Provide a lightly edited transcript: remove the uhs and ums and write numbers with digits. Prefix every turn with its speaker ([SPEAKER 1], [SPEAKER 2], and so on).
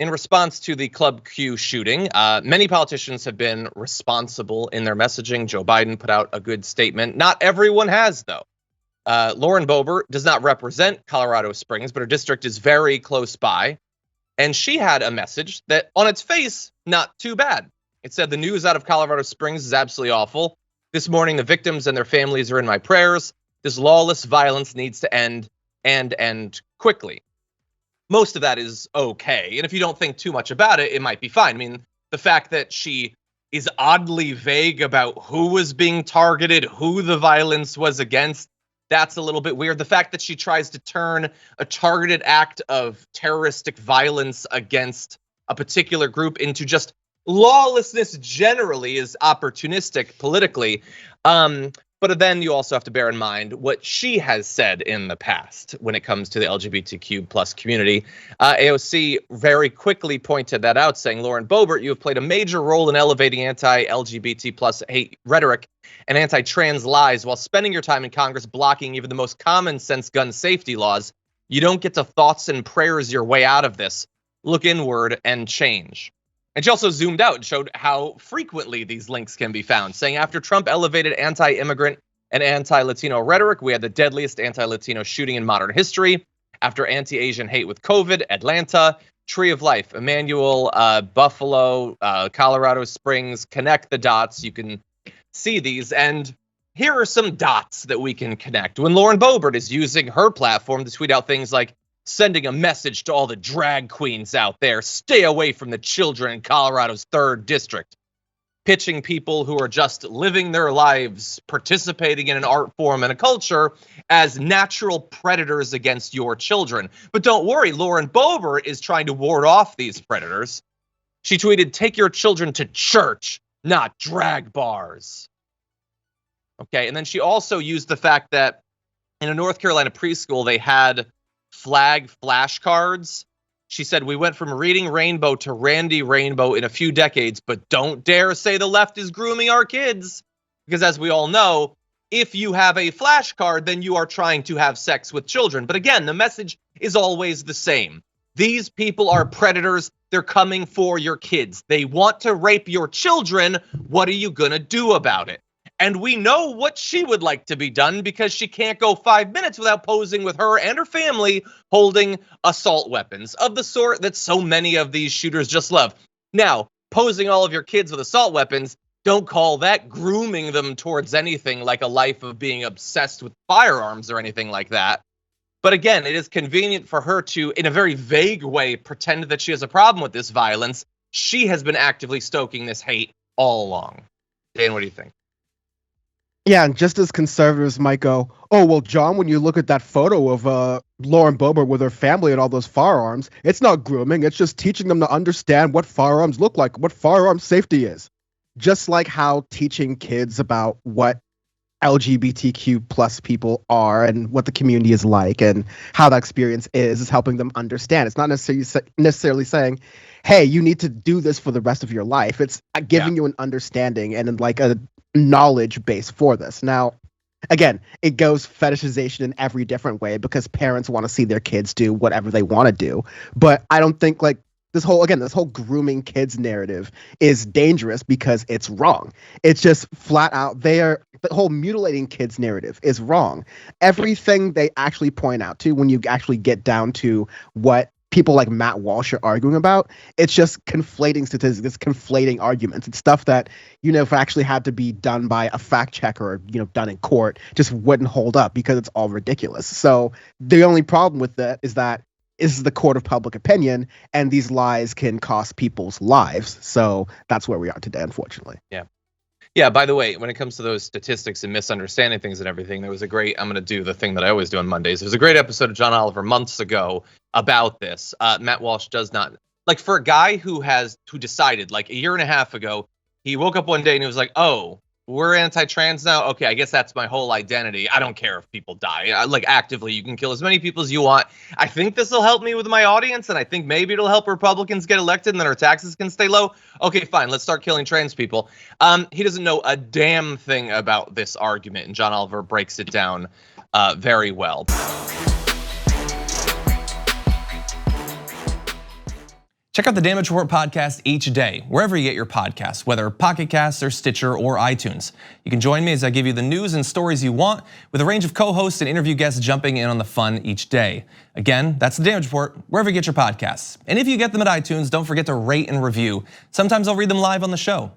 [SPEAKER 1] in response to the Club Q shooting, many politicians have been responsible in their messaging. Joe Biden put out a good statement. Not everyone has, though. Lauren Boebert does not represent Colorado Springs, but her district is very close by. And she had a message that, on its face, not too bad. It said, the news out of Colorado Springs is absolutely awful. This morning, the victims and their families are in my prayers. This lawless violence needs to end, and end quickly. Most of that is okay. And if you don't think too much about it, it might be fine. I mean, the fact that she is oddly vague about who was being targeted, who the violence was against, that's a little bit weird. The fact that she tries to turn a targeted act of terroristic violence against a particular group into just lawlessness generally is opportunistic politically. But then you also have to bear in mind what she has said in the past when it comes to the LGBTQ plus community. AOC very quickly pointed that out, saying, Lauren Boebert, you have played a major role in elevating anti-LGBT plus hate rhetoric and anti-trans lies while spending your time in Congress blocking even the most common sense gun safety laws. You don't get to thoughts and prayers your way out of this. Look inward and change. And she also zoomed out and showed how frequently these links can be found, saying after Trump elevated anti-immigrant and anti-Latino rhetoric, we had the deadliest anti-Latino shooting in modern history. After anti-Asian hate with COVID, Atlanta, Tree of Life, Emmanuel, Buffalo, Colorado Springs, connect the dots. You can see these. And here are some dots that we can connect. When Lauren Boebert is using her platform to tweet out things like, sending a message to all the drag queens out there, stay away from the children in Colorado's 3rd district. Pitching people who are just living their lives, participating in an art form and a culture as natural predators against your children. But don't worry, Lauren Boebert is trying to ward off these predators. She tweeted, take your children to church, not drag bars. Okay, and then she also used the fact that in a North Carolina preschool, they had flag flashcards. She said, we went from reading Rainbow to Randy Rainbow in a few decades, but don't dare say the left is grooming our kids. Because as we all know, if you have a flashcard, then you are trying to have sex with children. But again, the message is always the same. These people are predators. They're coming for your kids. They want to rape your children. What are you going to do about it? And we know what she would like to be done because she can't go 5 minutes without posing with her and her family holding assault weapons of the sort that so many of these shooters just love. Now, posing all of your kids with assault weapons, don't call that grooming them towards anything like a life of being obsessed with firearms or anything like that. But again, it is convenient for her to, in a very vague way, pretend that she has a problem with this violence. She has been actively stoking this hate all along. Dan, what do you think?
[SPEAKER 2] Yeah, and just as conservatives might go, oh, well, John, when you look at that photo of Lauren Boebert with her family and all those firearms, it's not grooming. It's just teaching them to understand what firearms look like, what firearm safety is. Just like how teaching kids about what LGBTQ plus people are and what the community is like and how that experience is helping them understand. It's not necessarily saying, hey, you need to do this for the rest of your life. It's giving you an understanding and like a knowledge base for this. Now, again, it goes fetishization in every different way because parents want to see their kids do whatever they want to do. But I don't think like this whole grooming kids narrative is dangerous because it's wrong. It's just flat out the whole mutilating kids narrative is wrong. Everything they actually point out to when you actually get down to what people like Matt Walsh are arguing about, it's just conflating statistics, it's conflating arguments. It's stuff that, if it actually had to be done by a fact checker or, done in court, just wouldn't hold up because it's all ridiculous. So the only problem with that is that this is the court of public opinion and these lies can cost people's lives. So that's where we are today, unfortunately.
[SPEAKER 1] Yeah. Yeah, by the way, when it comes to those statistics and misunderstanding things and everything, there was I'm going to do the thing that I always do on Mondays. There was a great episode of John Oliver months ago about this. Matt Walsh does not, like for a guy who decided like a year and a half ago, he woke up one day and he was like, oh, we're anti-trans now. Okay, I guess that's my whole identity. I don't care if people die. Actively, you can kill as many people as you want. I think this will help me with my audience, and I think maybe it'll help Republicans get elected, and then our taxes can stay low. Okay, fine. Let's start killing trans people. He doesn't know a damn thing about this argument, and John Oliver breaks it down very well.
[SPEAKER 3] Check out the Damage Report podcast each day, wherever you get your podcasts, whether Pocket Casts or Stitcher or iTunes. You can join me as I give you the news and stories you want, with a range of co-hosts and interview guests jumping in on the fun each day. Again, that's the Damage Report, wherever you get your podcasts. And if you get them at iTunes, don't forget to rate and review. Sometimes I'll read them live on the show.